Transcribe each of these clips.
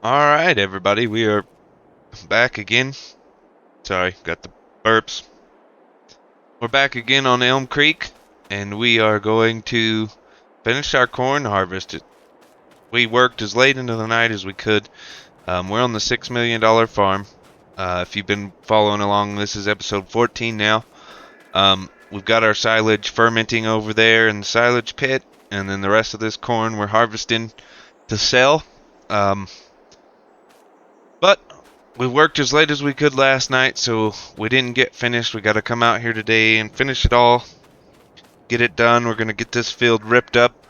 Alright, everybody, we are back again. Sorry, got the burps. We're back again on Elm Creek, and we are going to finish our corn harvest. We worked as late into the night as we could. We're on the $6 million farm. If you've been following along, this is episode 14 now. We've got our silage fermenting over there in the silage pit, and then the rest of this corn we're harvesting to sell. But we worked as late as we could last night, so we didn't get finished. We got to come out here today and finish it all. Get it done. We're going to get this field ripped up.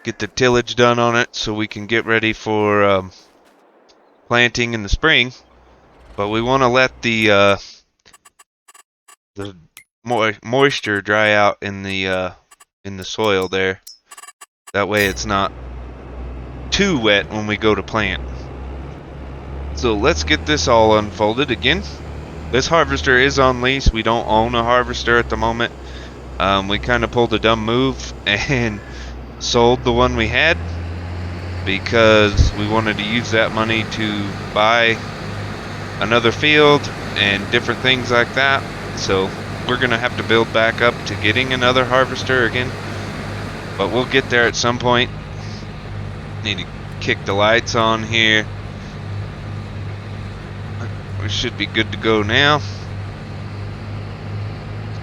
Get the tillage done on it so we can get ready for planting in the spring. But we want to let the moisture dry out in the soil there. That way it's not too wet when we go to plant. So let's get this all unfolded again. This harvester is on lease. We don't own a harvester at the moment. We kind of pulled a dumb move and sold the one we had because we wanted to use that money to buy another field and different things like that. So we're going to have to build back up to getting another harvester again. But we'll get there at some point. Need to kick the lights on here. We should be good to go now.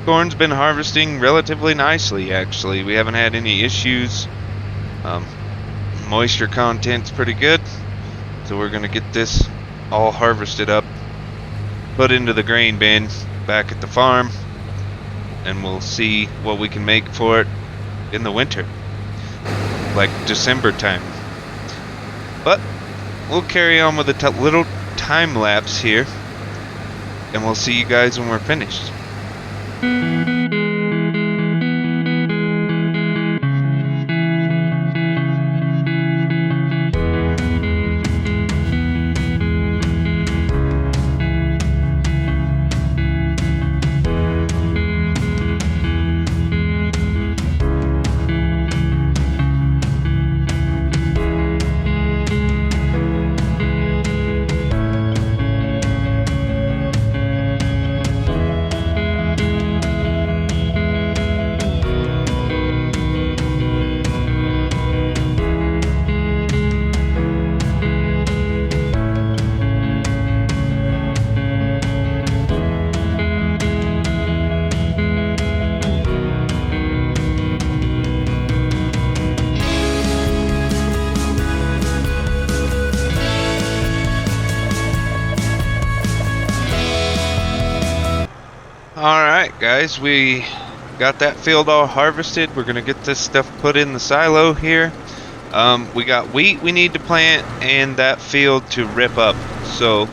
Corn's been harvesting relatively nicely, actually. We haven't had any issues. Moisture content's pretty good. So we're going to get this all harvested up, put into the grain bin back at the farm, and we'll see what we can make for it in the winter, like December time. But we'll carry on with a little time lapse here, and we'll see you guys when we're finished. Alright guys, we got that field all harvested. We're going to get this stuff put in the silo here. We got wheat we need to plant and that field to rip up. So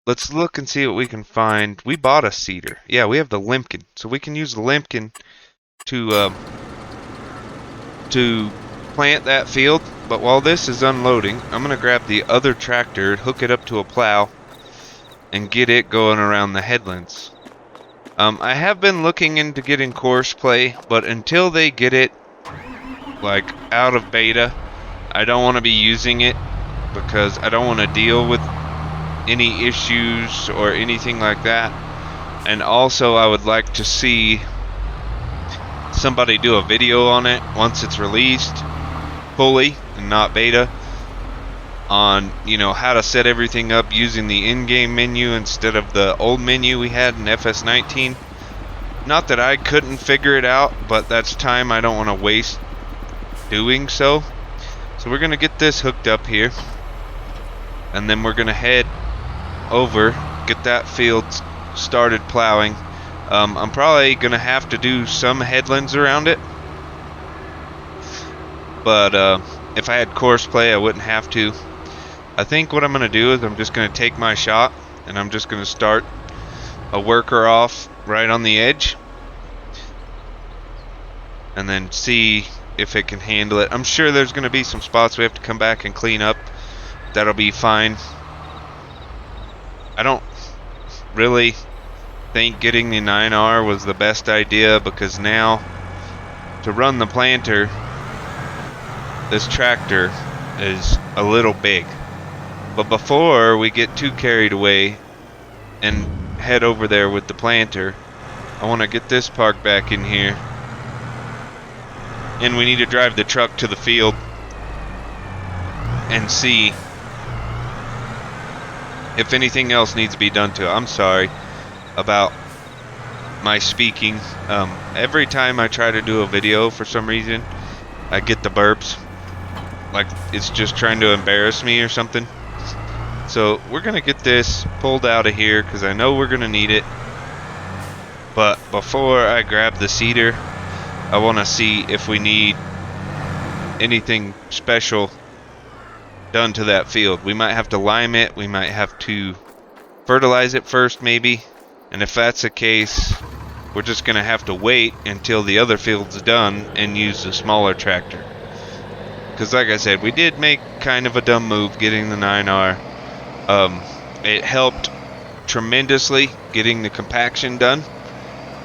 let's look and see what we can find. We bought a seeder. Yeah, we have the limpkin. So we can use the limpkin to plant that field. But while this is unloading, I'm going to grab the other tractor, hook it up to a plow, and get it going around the headlands. I have been looking into getting course play, but until they get it like out of beta, I don't want to be using it because I don't want to deal with any issues or anything like that. And also I would like to see somebody do a video on it once it's released fully and not beta, on how to set everything up using the in-game menu instead of the old menu we had in Fs19. Not that I couldn't figure it out, but that's time I don't want to waste doing so. So we're going to get this hooked up here, and then we're going to head over, get that field started plowing. I'm probably going to have to do some headlands around it, but if I had course play I wouldn't have to. I think what I'm going to do is I'm just going to take my shot and I'm just going to start a worker off right on the edge and then see if it can handle it. I'm sure there's going to be some spots we have to come back and clean up. That'll be fine. I don't really think getting the 9R was the best idea because now to run the planter, this tractor is a little big. But before we get too carried away and head over there with the planter, I want to get this parked back in here. And we need to drive the truck to the field and see if anything else needs to be done to it. I'm sorry about my speaking. Every time I try to do a video, for some reason, I get the burps. Like it's just trying to embarrass me or something. So we're gonna get this pulled out of here because I know we're gonna need it. But before I grab the seeder, I want to see if we need anything special done to that field. We might have to lime it. We might have to fertilize it first, maybe. And if that's the case, we're just gonna have to wait until the other field's done and use the smaller tractor. Because like I said, we did make kind of a dumb move getting the 9R. It helped tremendously getting the compaction done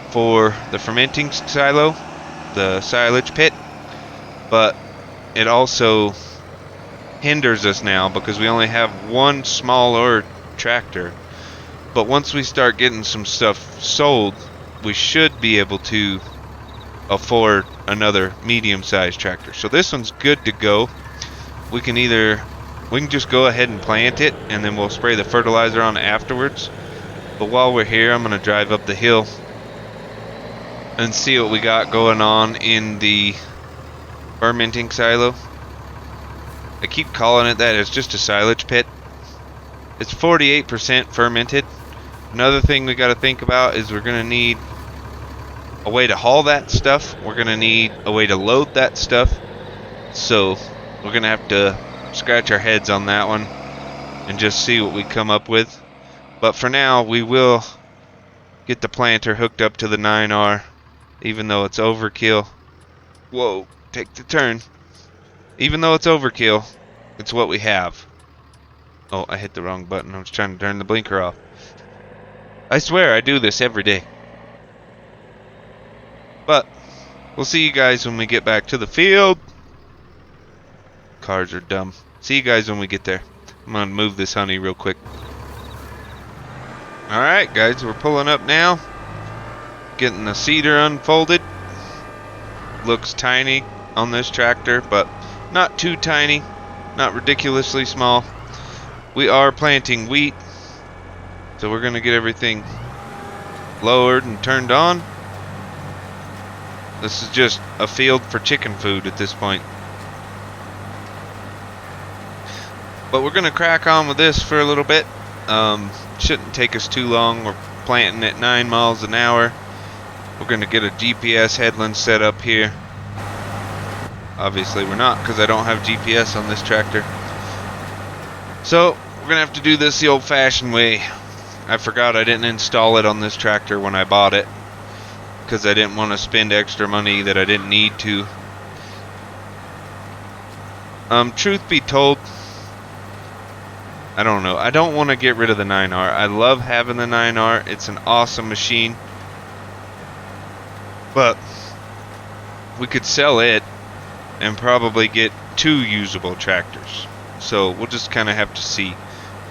for the fermenting silo, the silage pit, but it also hinders us now because we only have one smaller tractor. But once we start getting some stuff sold, we should be able to afford another medium-sized tractor. So this one's good to go. We can just go ahead and plant it, and then we'll spray the fertilizer on afterwards. But while we're here, I'm gonna drive up the hill and see what we got going on in the fermenting silo. I keep calling it that. It's just a silage pit. It's 48% fermented. Another thing we got to think about is we're going to need a way to haul that stuff. We're going to need a way to load that stuff. So we're going to have to scratch our heads on that one and just see what we come up with. But for now, we will get the planter hooked up to the 9R, even though it's overkill. Whoa, take the turn. Even though it's overkill, it's what we have. Oh, I hit the wrong button. I was trying to turn the blinker off. I swear I do this every day. But we'll see you guys when we get back to the field. Cars are dumb. See you guys when we get there. I'm gonna move this honey real quick. Alright guys, we're pulling up now. Getting the seeder unfolded. Looks tiny on this tractor, but not too tiny. Not ridiculously small. We are planting wheat, so we're gonna get everything lowered and turned on. This is just a field for chicken food at this point. But we're gonna crack on with this for a little bit. Shouldn't take us too long. We're planting at 9 miles an hour. We're gonna get a GPS headland set up here. Obviously we're not, because I don't have GPS on this tractor. So we're gonna have to do this the old-fashioned way. I forgot I didn't install it on this tractor when I bought it, because I didn't want to spend extra money that I didn't need to. Truth be told, I don't know. I don't want to get rid of the 9R. I love having the 9R. It's an awesome machine. But we could sell it and probably get 2 usable tractors. So we'll just kind of have to see,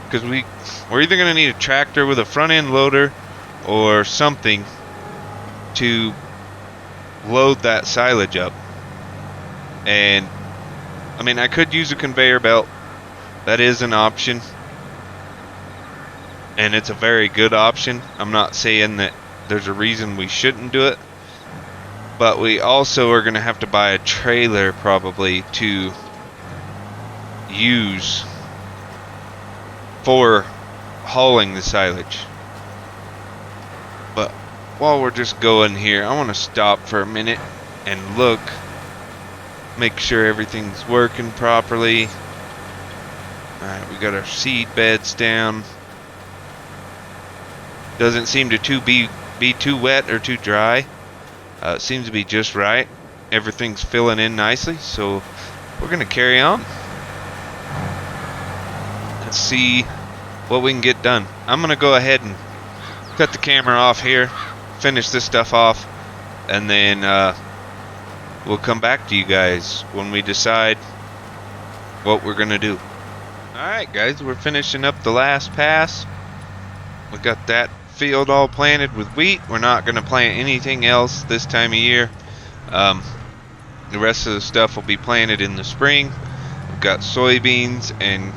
because we're either going to need a tractor with a front end loader or something to load that silage up. And I mean, I could use a conveyor belt. That is an option, and it's a very good option. I'm not saying that there's a reason we shouldn't do it, but we also are going to have to buy a trailer probably to use for hauling the silage. But while we're just going here, I want to stop for a minute and look, make sure everything's working properly. Alright, we got our seed beds down. Doesn't seem to be too wet or too dry. It seems to be just right. Everything's filling in nicely, so we're going to carry on. Let's see what we can get done. I'm going to go ahead and cut the camera off here, finish this stuff off, and then we'll come back to you guys when we decide what we're going to do. Alright guys, we're finishing up the last pass. We got that field all planted with wheat. We're not going to plant anything else this time of year. The rest of the stuff will be planted in the spring. We've got soybeans and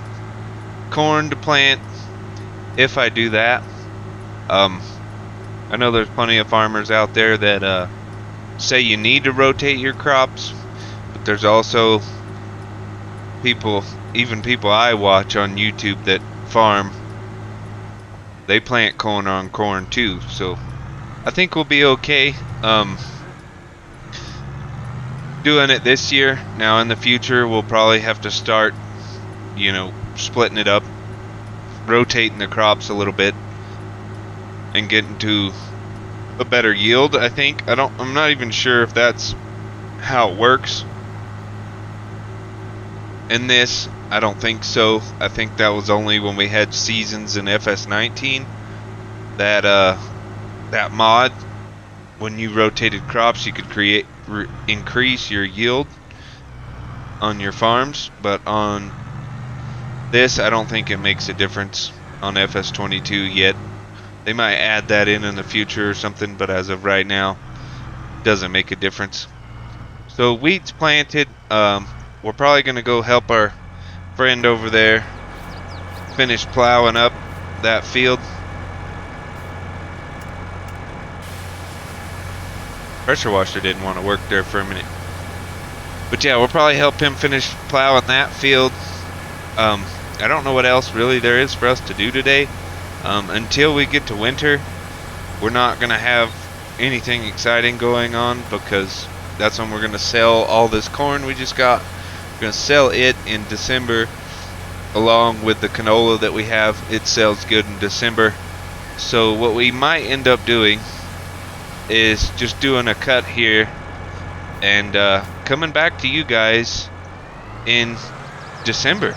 corn to plant if I do that. I know there's plenty of farmers out there that say you need to rotate your crops, but there's also people, even people I watch on YouTube that farm, they plant corn on corn too, so I think we'll be okay doing it this year. Now in the future we'll probably have to start, you know, splitting it up, rotating the crops a little bit and getting to a better yield. I think I'm not even sure if that's how it works in this. I don't think so. I think that was only when we had seasons in Fs19 that that mod, when you rotated crops, you could increase your yield on your farms. But on this, I don't think it makes a difference on Fs22 yet. They might add that in the future or something, but as of right now, it doesn't make a difference. So wheat's planted. We're probably going to go help our friend over there finish plowing up that field. Pressure washer didn't want to work there for a minute. But yeah, we'll probably help him finish plowing that field. I don't know what else really there is for us to do today. Until we get to winter, we're not going to have anything exciting going on, because that's when we're going to sell all this corn we just got. We're going to sell it in December along with the canola that we have. It sells good in December. So what we might end up doing is just doing a cut here and coming back to you guys in December,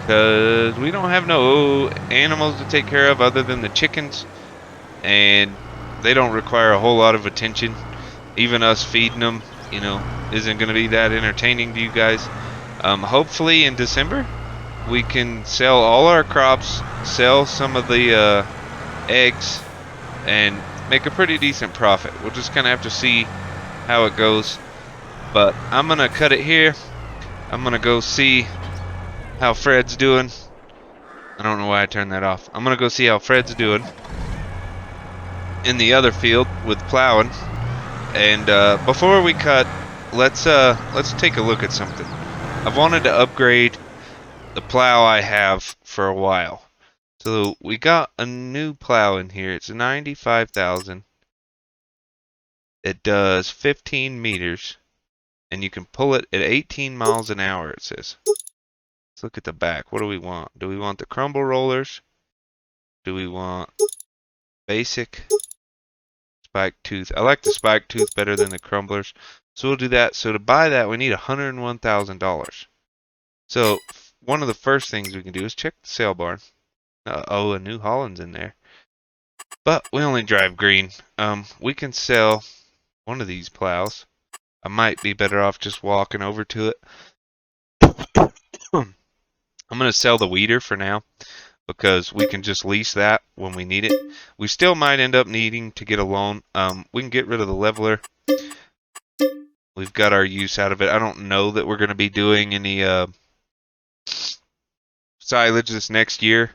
because we don't have no animals to take care of other than the chickens, and they don't require a whole lot of attention. Even us feeding them, you know, isn't going to be that entertaining to you guys. Hopefully in December we can sell all our crops, sell some of the eggs, and make a pretty decent profit. We'll just kind of have to see how it goes. But I'm going to cut it here. I'm going to go see how Fred's doing. I don't know why I turned that off. I'm going to go see how Fred's doing in the other field with plowing. And before we cut, let's take a look at something. I've wanted to upgrade the plow I have for a while. So we got a new plow in here. It's a 95,000. It does 15 meters, and you can pull it at 18 miles an hour, it says. Let's look at the back. What do we want? Do we want the crumble rollers? Do we want basic spike tooth? I like the spike tooth better than the crumblers, so we'll do that. So to buy that, we need $101,000. So one of the first things we can do is check the sale barn. Oh, a New Holland's in there. But we only drive green. We can sell one of these plows. I might be better off just walking over to it. I'm going to sell the weeder for now, because we can just lease that when we need it. We still might end up needing to get a loan. We can get rid of the leveler. We've got our use out of it. I don't know that we're going to be doing any silage this next year.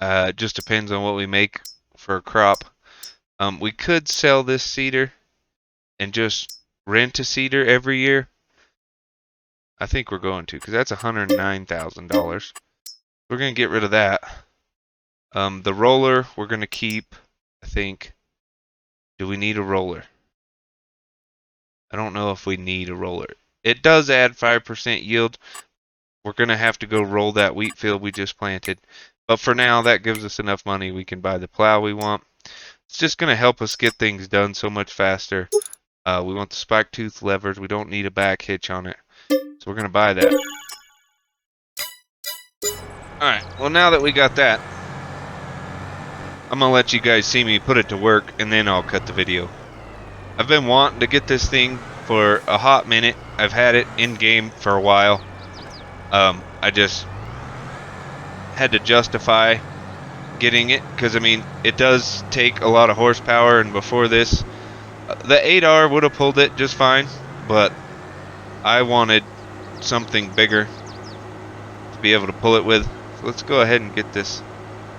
It just depends on what we make for a crop. We could sell this seeder and just rent a seeder every year. I think we're going to, because that's $109,000. We're going to get rid of that. The roller we're going to keep, I think. Do we need a roller? I don't know if we need a roller. It does add 5% yield. We're going to have to go roll that wheat field we just planted. But for now, that gives us enough money. We can buy the plow we want. It's just going to help us get things done so much faster. We want the spike tooth levers. We don't need a back hitch on it. So we're going to buy that. Alright, well now that we got that, I'm going to let you guys see me put it to work, and then I'll cut the video. I've been wanting to get this thing for a hot minute. I've had it in game for a while. I just had to justify getting it, because I mean it does take a lot of horsepower, and before this the 8R would have pulled it just fine, but I wanted something bigger to be able to pull it with. So let's go ahead and get this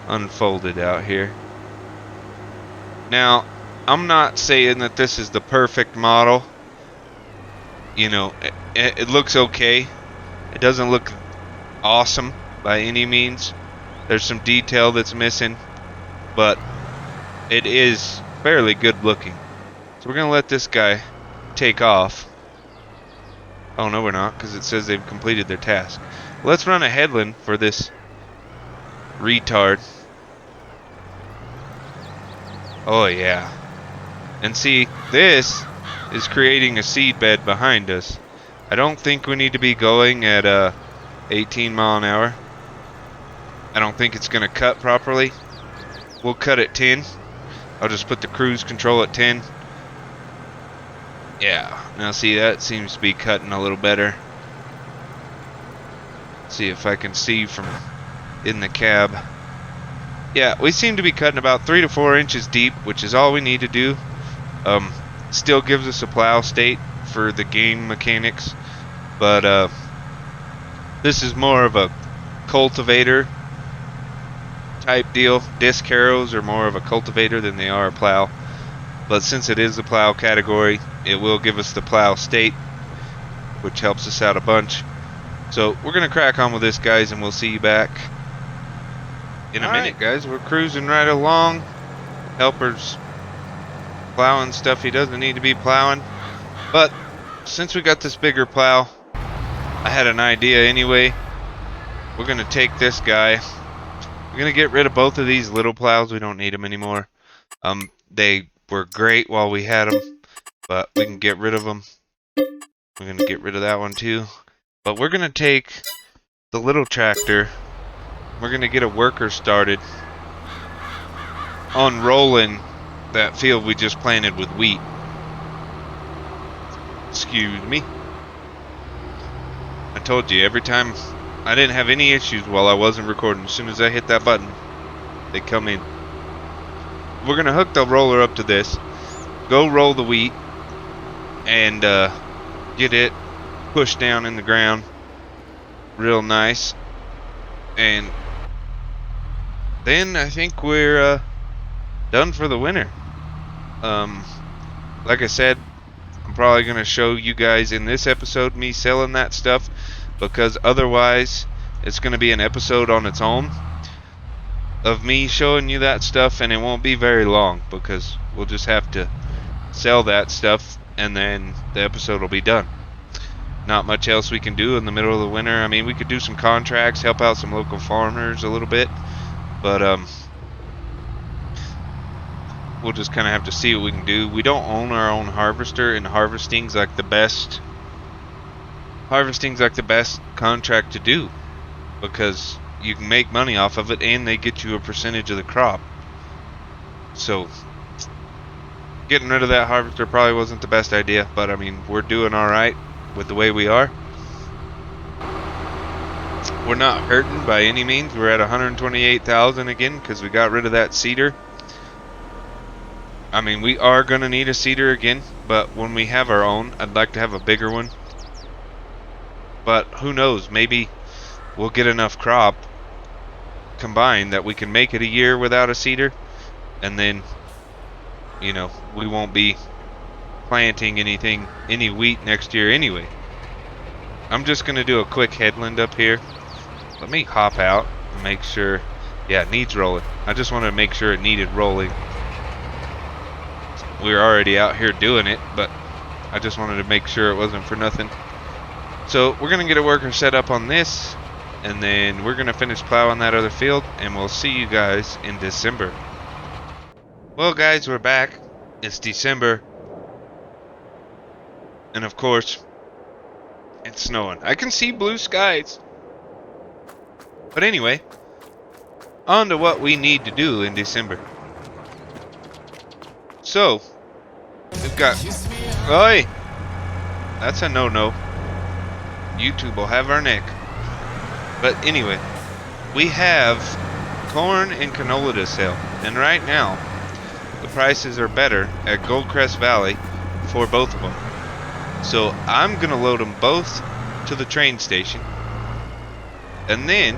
unfolded out here. Now, I'm not saying that this is the perfect model. You know, it looks okay. It doesn't look awesome by any means. There's some detail that's missing, but it is fairly good looking. So we're gonna let this guy take off. Oh no, we're not, because it says they've completed their task. Let's run a headland for this retard. Oh yeah. And see, this is creating a seed bed behind us. I don't think we need to be going at 18 mile an hour. I don't think it's gonna cut properly. We'll cut at 10. I'll just put the cruise control at 10. Yeah, now see, that seems to be cutting a little better. See if I can see from in the cab. Yeah, we seem to be cutting about 3 to 4 inches deep, which is all we need to do. Still gives us a plow state for the game mechanics, but this is more of a cultivator type deal. Disc harrows are more of a cultivator than they are a plow, but since it is a plow category, it will give us the plow state, which helps us out a bunch. So we're gonna crack on with this, guys, and we'll see you back in a minute, guys. We're cruising right along. Helper's plowing stuff he doesn't need to be plowing, but since we got this bigger plow, I had an idea anyway. We're gonna take this guy. We're gonna get rid of both of these little plows. We don't need them anymore. They were great while we had them, but we can get rid of them. We're gonna get rid of that one too. But we're gonna take the little tractor. We're gonna get a worker started on rolling that field we just planted with wheat. Excuse me. I told you, every time I didn't have any issues while I wasn't recording. As soon as I hit that button, they come in. We're gonna hook the roller up to this, go roll the wheat, and get it pushed down in the ground real nice, and then I think we're done for the winter. Like I said, I'm probably gonna show you guys in this episode me selling that stuff, because otherwise it's gonna be an episode on its own of me showing you that stuff, and it won't be very long because we'll just have to sell that stuff and then the episode will be done. Not much else we can do in the middle of the winter. I mean, we could do some contracts, help out some local farmers a little bit, but we'll just kind of have to see what we can do. We don't own our own harvester, and harvesting's like the best contract to do, because you can make money off of it and they get you a percentage of the crop. So getting rid of that harvester probably wasn't the best idea, but I mean, we're doing all right with the way we are. We're not hurting by any means. We're at 128,000 again because we got rid of that seeder. I mean, we are gonna need a seeder again, but when we have our own, I'd like to have a bigger one. But who knows, maybe we'll get enough crop combined that we can make it a year without a seeder, and then, you know, we won't be planting any wheat next year anyway. I'm just gonna do a quick headland up here. Let me hop out and make sure. Yeah, it needs rolling. I just wanted to make sure it needed rolling. We were already out here doing it, but I just wanted to make sure it wasn't for nothing. So we're gonna get a worker set up on this, and then we're gonna finish plowing that other field, and we'll see you guys in December. Well, guys, we're back. It's December, and of course it's snowing. I can see blue skies. But anyway, on to what we need to do in December. So we've got, oi, that's a no-no. YouTube will have our neck. But anyway, we have corn and canola to sell, and right now the prices are better at Goldcrest Valley for both of them. So I'm gonna load them both to the train station, and then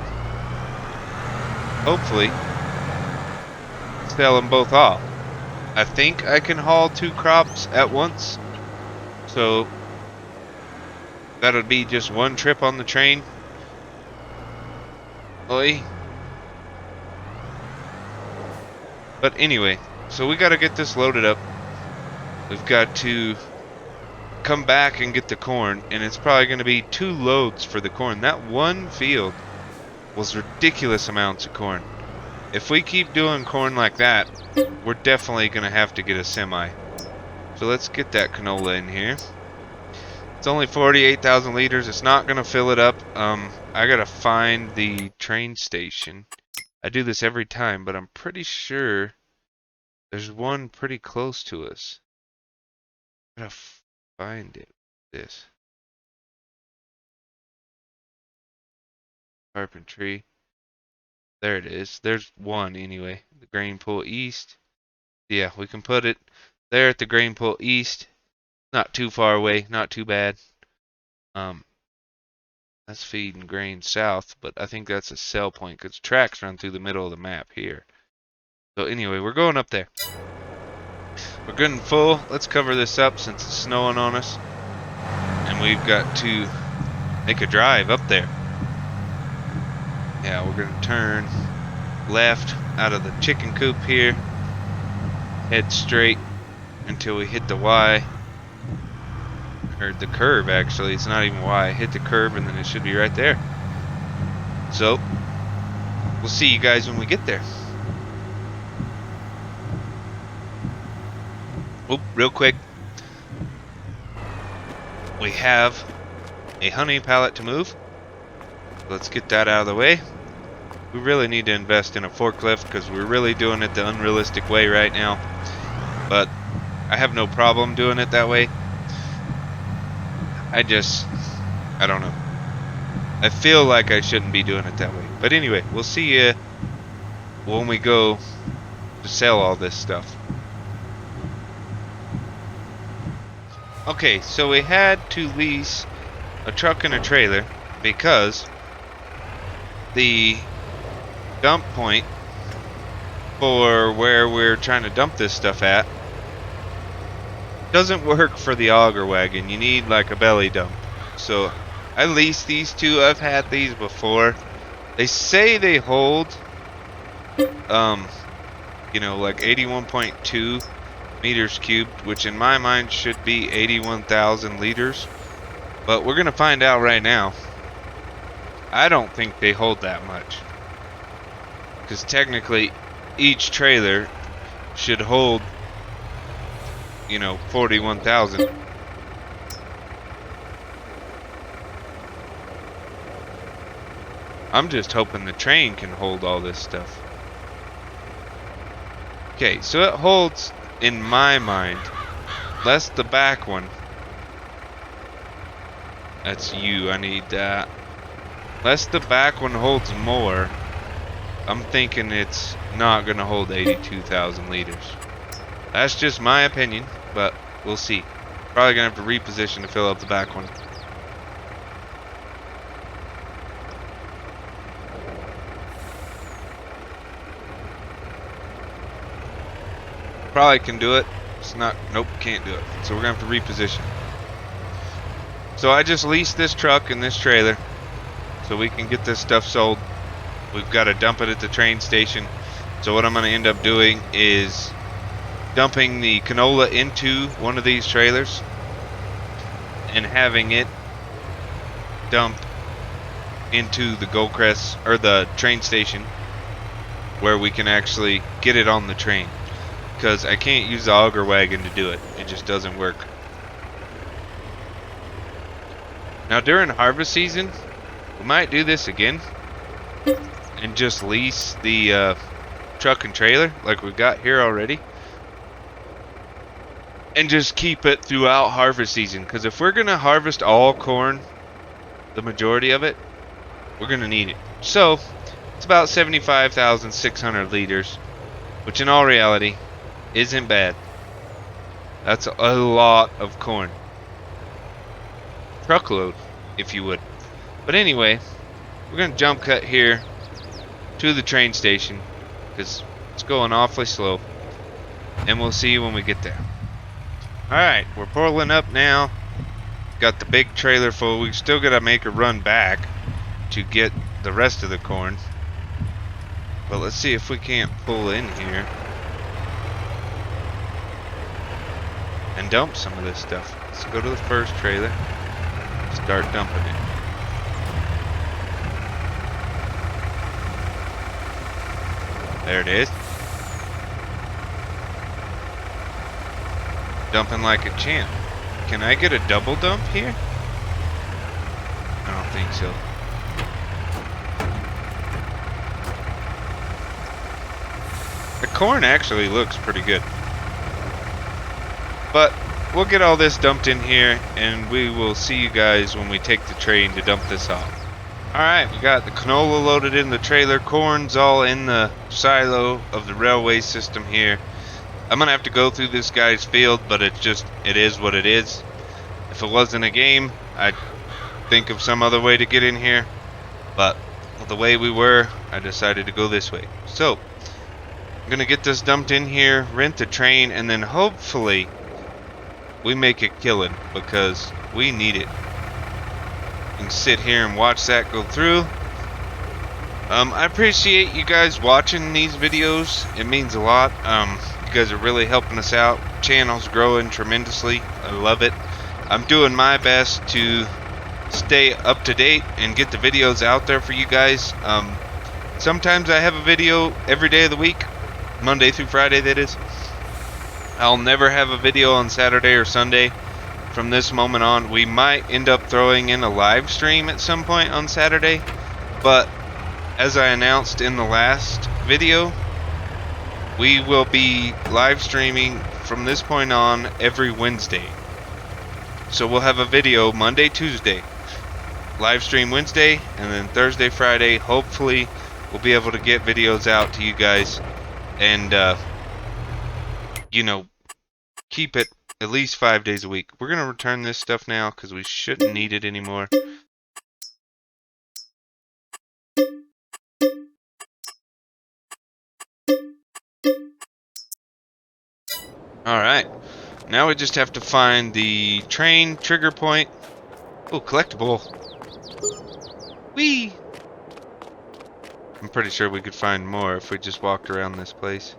hopefully sell them both off. I think I can haul 2 crops at once, so that'll be just one trip on the train. Oi. But anyway, so we gotta get this loaded up. We've got to come back and get the corn, and it's probably gonna be 2 loads for the corn. That one field was ridiculous amounts of corn. If we keep doing corn like that, we're definitely gonna have to get a semi. So let's get that canola in here. It's only 48,000 liters. It's not gonna fill it up. I gotta find the train station. I do this every time, but I'm pretty sure there's one pretty close to us. I gotta find it. This carpentry. There it is. There's one anyway. The grain pool east. Yeah, we can put it there at the grain pool east. Not too far away. Not too bad. That's feeding grain south, but I think that's a sell point because tracks run through the middle of the map here. So anyway, we're going up there. We're good and full. Let's cover this up since it's snowing on us. And we've got to make a drive up there. Yeah, we're going to turn left out of the chicken coop here. Head straight until we hit the Y. Or the curve, actually. It's not even Y. Hit the curve and then it should be right there. So, we'll see you guys when we get there. Oh, real quick. We have a honey pallet to move. Let's get that out of the way. We really need to invest in a forklift because we're really doing it the unrealistic way right now. But I have no problem doing it that way. I don't know. I feel like I shouldn't be doing it that way. But anyway, we'll see you when we go to sell all this stuff. Okay, so we had to lease a truck and a trailer because the dump point for where we're trying to dump this stuff at doesn't work for the auger wagon. You need like a belly dump. So I leased these two. I've had these before. They say they hold you know, like 81.2 meters cubed, which in my mind should be 81,000 liters, but we're gonna find out right now. I don't think they hold that much, because technically each trailer should hold, you know, 41,000. I'm just hoping the train can hold all this stuff. Okay, so it holds, in my mind, less the back one. That's you, I need that. Less the back one holds more. I'm thinking it's not gonna hold 82,000 liters. That's just my opinion, but we'll see. Probably gonna have to reposition to fill up the back one. Probably can do it. It's not, nope, can't do it. So we're gonna have to reposition. So I just leased this truck and this trailer so we can get this stuff sold. We've got to dump it at the train station. So what I'm gonna end up doing is dumping the canola into one of these trailers and having it dump into the Goldcrest or the train station where we can actually get it on the train. Because I can't use the auger wagon to do it. It just doesn't work. Now during harvest season, we might do this again and just lease the truck and trailer like we've got here already, and just keep it throughout harvest season. Because if we're gonna harvest all corn, the majority of it, we're gonna need it. So It's about 75,600 liters, which in all reality isn't bad. That's a lot of corn. Truckload, if you would. But anyway, we're going to jump cut here to the train station because it's going awfully slow. And we'll see you when we get there. Alright, we're pulling up now. Got the big trailer full. We still got to make a run back to get the rest of the corn. But let's see if we can't pull in here and dump some of this stuff. Let's go to the first trailer. Start dumping it. There it is. Dumping like a champ. Can I get a double dump here? I don't think so. The corn actually looks pretty good. But we'll get all this dumped in here and we will see you guys when we take the train to dump this off. Alright, we got the canola loaded in the trailer. Corn's all in the silo of the railway system here. I'm gonna have to go through this guy's field, but it is what it is. If it wasn't a game, I'd think of some other way to get in here. But with the way we were, I decided to go this way. So, I'm gonna get this dumped in here, rent the train, and then hopefully we make a killing because we need it. You can sit here and watch that go through. I appreciate you guys watching these videos. It means a lot. You guys are really helping us out. Channel's growing tremendously. I love it. I'm doing my best to stay up to date and get the videos out there for you guys. Sometimes I have a video every day of the week, Monday through Friday that is. I'll never have a video on Saturday or Sunday from this moment on. We might end up throwing in a live stream at some point on Saturday, but as I announced in the last video, we will be live streaming from this point on every Wednesday. So we'll have a video Monday, Tuesday, live stream Wednesday, and then Thursday, Friday. Hopefully we'll be able to get videos out to you guys and you know, keep it at least 5 days a week. We're gonna return this stuff now because we shouldn't need it anymore. Alright, now we just have to find the train trigger point. Oh, collectible. Whee! I'm pretty sure we could find more if we just walked around this place.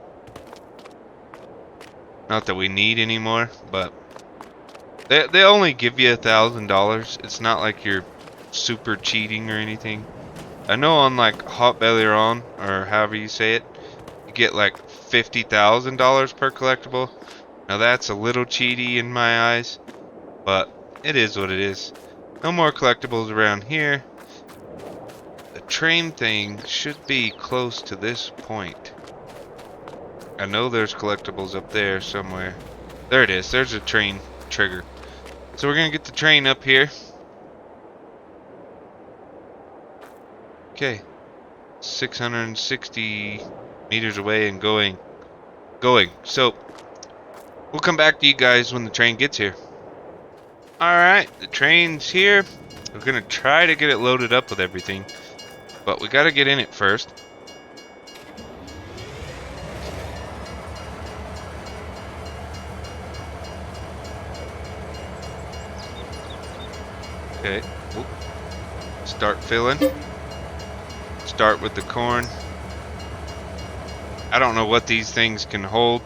Not that we need any more, but they only give you $1,000. It's not like you're super cheating or anything. I know on like Hot Belly On, or however you say it, you get like $50,000 per collectible. Now that's a little cheaty in my eyes, but it is what it is. No more collectibles around here. The train thing should be close to this point. I know there's collectibles up there somewhere. There it is. There's a train trigger. So we're gonna get the train up here. Okay. 660 meters away and going. So we'll come back to you guys when the train gets here. Alright, the train's here. We're gonna try to get it loaded up with everything, but we gotta get in it first. Okay. Oop. Start filling. Start with the corn. I don't know what these things can hold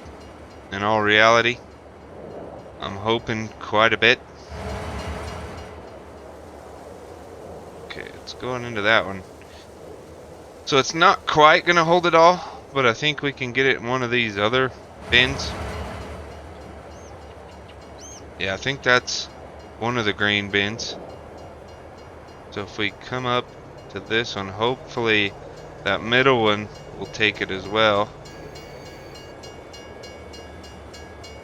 in all reality. I'm hoping quite a bit. Okay, it's going into that one. So it's not quite gonna hold it all, but I think we can get it in one of these other bins. Yeah, I think that's one of the grain bins. So if we come up to this one, hopefully that middle one will take it as well.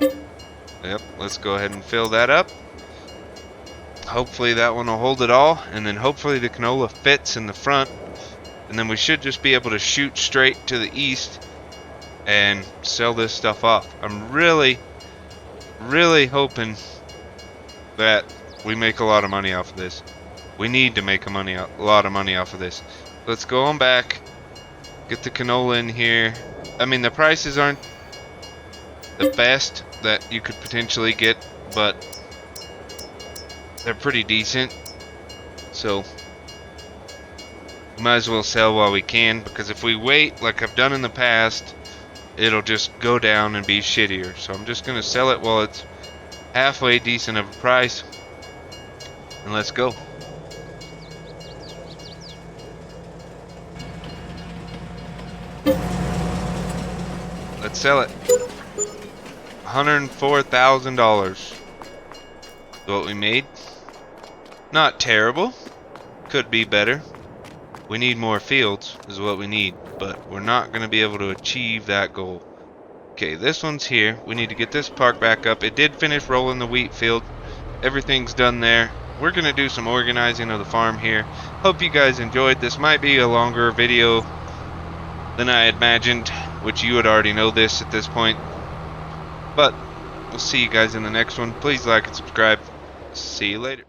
Yep, let's go ahead and fill that up. Hopefully that one will hold it all, and then hopefully the canola fits in the front. and then we should just be able to shoot straight to the east and sell this stuff off. I'm really hoping that we make a lot of money off of this. We need to make a lot of money off of this. Let's go on back, get the canola in here. I mean, the prices aren't the best that you could potentially get, but they're pretty decent. So we might as well sell while we can, because if we wait like I've done in the past, it'll just go down and be shittier. So I'm just gonna sell it while it's halfway decent of a price, and let's go. Let's sell it. $104,000 is what we made. Not terrible. Could be better. We need more fields is what we need, but we're not going to be able to achieve that goal. Okay, this one's here. We need to get this park back up. It did finish rolling the wheat field. Everything's done there. We're going to do some organizing of the farm here. Hope you guys enjoyed. This might be a longer video than I imagined, which you would already know this at this point. But we'll see you guys in the next one. Please like and subscribe. See you later.